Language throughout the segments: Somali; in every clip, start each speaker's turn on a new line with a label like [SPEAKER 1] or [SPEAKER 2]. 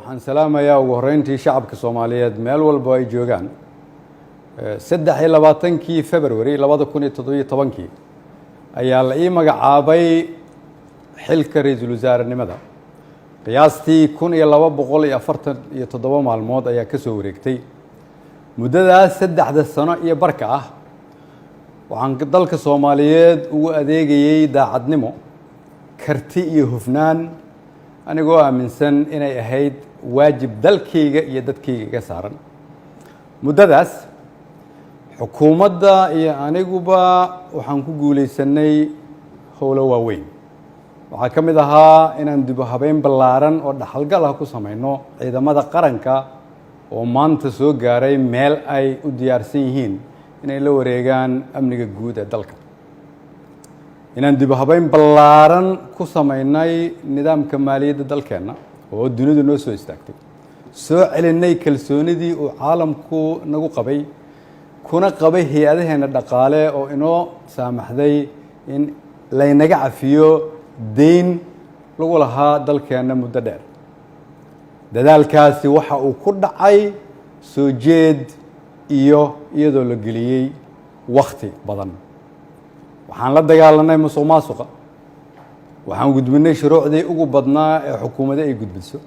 [SPEAKER 1] waxaan salaamayaa ugu horeyntii shacabka Soomaaliyeed meel walba ay joogaan 23 February 2017 ayaa la ii magacaabay xilka ra'iisul wasaarenimada qiyaastii 1247 maalmood ayaa ka soo wareegtay muddadaas 3 sano iyo barka ah waxaan dalka Soomaaliyeed ugu adeegayay daacadnimo karti iyo hufnaan anigoo aaminsan inay ahayd waajib dalkayga iyo dadkayga ka saaran muddadaas xukuumadda iyo aniguba waxaan ku guuleysanay howlo waaweyn waxaa ka mid ahaa inaan dib u habeyn ballaaran oo dhaxalgal ah ku samayno ciidamada qaranka oo maanta soo gaaray meel ay u diyaarsan yihiin inay la wareegaan amniga guud ee dalka inaan dib u habeyn ballaaran ku samaynay nidaamka maaliyadda dalkeenna oo dunidu noo soo istaagtay soo celinay kalsoonidii uu caalamku nagu qabay kuna qabay hay-adaheena dhaqaale oo inoo saamaxday in laynaga cafiyo deyn lagu lahaa dalkeenna muddo dheer dadaalkaasi waxa uu ku dhacay soo jeed iyo iyadoo la geliyey wakhti badan waxaan la dagaalanay musuqmaasuqa waxaan gudbinay shuruucdii ugu badnaa ee xukuumadda ay gudbiso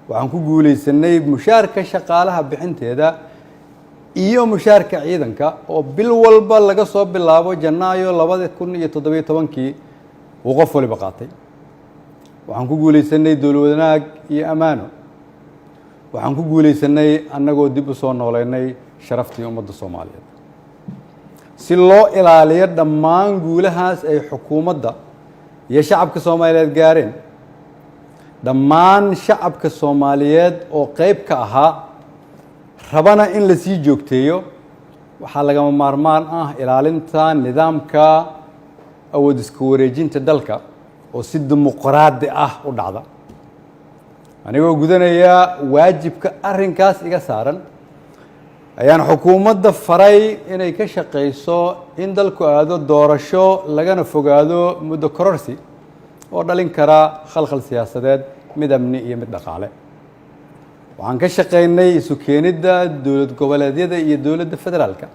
[SPEAKER 1] waxaan ku guuleysanay mushaarka shaqaalaha bixinteeda iyo mushaarka ciidanka oo bil walba laga soo bilaabo Janaayo 2017 uu qof waliba qaatay waxaan ku guuleysanay dowlad wanaag iyo amaano waxaan ku guuleysanay annagoo dib u soo nooleynay sharaftii ummadda Soomaaliyeed si loo ilaaliyo dhammaan guulahaas ay xukuumadda iyo shacabka Soomaaliyeed gaareen dhammaan shacabka Soomaaliyeed oo qayb ka ahaa rabana in la sii joogteeyo waxaa lagama maarmaan ah ilaalinta nidaamka awood isku wareejinta dalka oo si dimuqraadi ah u dhacda anigoo gudanaya waajibka arrinkaas iga saaran ayaan xukuumadda faray inay ka shaqeyso in dalku aado doorasho lagana fogaado muddo kororsi oo dhalin kara khalkhal siyaasadeed mid amni iyo mid dhaqaale waxaan ka shaqeynay isu keenidda dowlad goboleedyada iyo dowladda federaalka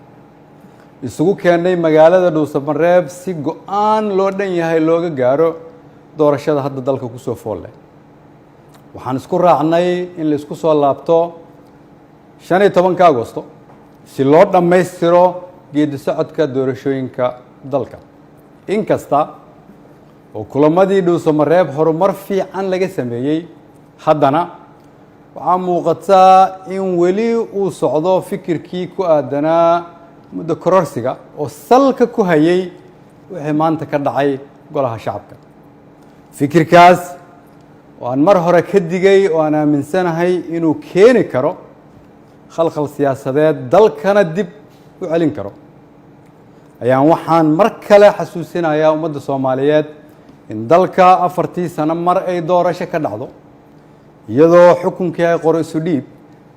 [SPEAKER 1] isugu keenay magaalada Dhuusamareeb si go'aan loo dhan yahay looga gaaro doorashada hadda dalka ku soo fool leh waxaan isku raacnay in la isku soo laabto 15 Agoosto si loo dhammaystiro geedi socodka doorashooyinka dalka inkasta oo kulamadii Dhuusamareeb horumar fiican laga sameeyay haddana waxaa muuqataa in weli uu socdo fikirkii ku aadanaa muddo kororsiga oo salka ku hayay wixii maanta ka dhacay golaha shacabka fikirkaas oo aan mar hore ka digay oo aan aaminsanahay inuu keeni karo khalkhal siyaasadeed dalkana dib u celin karo ayaan waxaan mar kale xasuusinayaa ummadda Soomaaliyeed in dalka 4 sano mar ay doorasho ka dhacdo iyadoo xukunkii ay qoro isu dhiib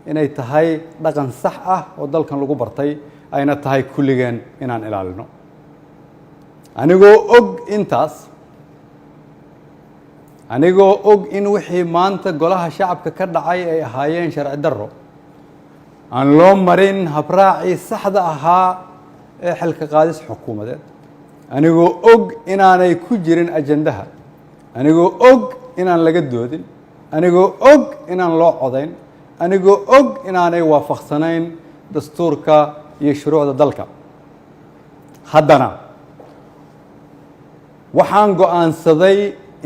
[SPEAKER 1] inay tahay dhaqan sax ah oo dalkan lagu bartay ayna tahay kulligeen inaan ilaalino anigoo og in wixii maanta golaha shacabka ka dhacay ay ahaayeen sharci darro aan loo marin habraacii saxda ahaa ee xilka qaadis xukuumadeed anigoo og inaanay ku jirin ajandaha anigoo og inaan laga doodin anigoo og inaan loo codayn anigoo og inaanay waafaqsanayn dastuurka iyo shuruucda dalka haddana waxaan go'aansaday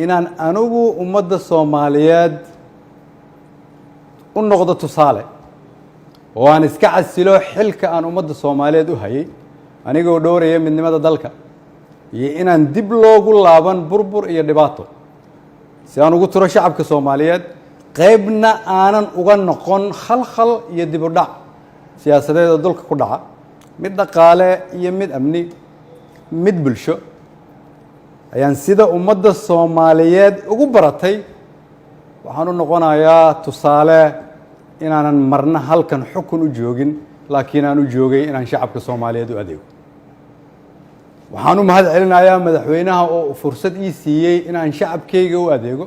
[SPEAKER 1] inaan anigu ummadda Soomaaliyeed u noqdo tusaale oo aan iska casilo xilka aan ummadda Soomaaliyeed u hayay anigoo dhowraya midnimada dalka iyo inaan dib loogu laaban burbur iyo dhibaato si aan ugu tiro shacabka Soomaaliyeed qaybna aanan uga noqon khalkhal iyo dib u dhac siyaasadeed oo dalka ku dhaca mid dhaqaale iyo mid amni mid bulsho ayaan sida ummadda Soomaaliyeed ugu baratay waxaan u noqonayaa tusaale inaanan marna halkan xukun u joogin laakiin aan u joogay inaan shacabka Soomaaliyeed u adeego waxaan u mahad celinayaa madaxweynaha oo fursad ii siiyay inaan shacabkayga u adeego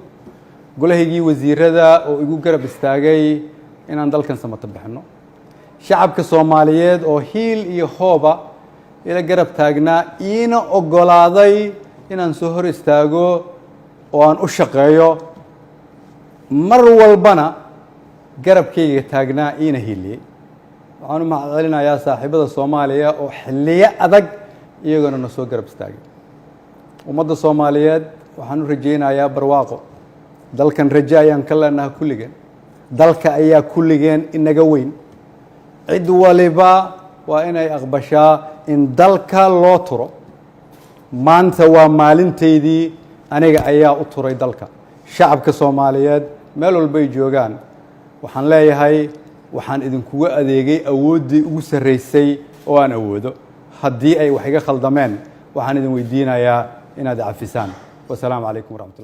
[SPEAKER 1] golahaygii wasiirada oo igu garab istaagay inaan dalkan samata bixino shacabka Soomaaliyeed oo hiil iyo hooba ila garab taagnaa iina ogolaaday inaan soo hor istaago oo aan u shaqeeyo mar walbana garabkayga taagnaa iina hiiliyey waxaan u mahadcelinayaa saaxiibada Soomaaliya oo xilliyo adag iyaguna na soo garab istaagay ummadda Soomaaliyeed waxaan u rajaynayaa barwaaqo dalkan rajo ayaan ka leenahay kulligeen dalka ayaa kulligeen inaga weyn cid waliba waa inay aqbashaa in dalka loo turo maanta waa maalinteydii aniga ayaa u turay dalka shacabka Soomaaliyeed meel walba ay joogaan waxaan leeyahay waxaan idinkugu adeegay awooddii ugu sarreysay oo aan awoodo haddii ay wax iga khaldameen waxaan idin weydiinayaa inaad cafisaan wasalaamu calaykum waraxmatullahi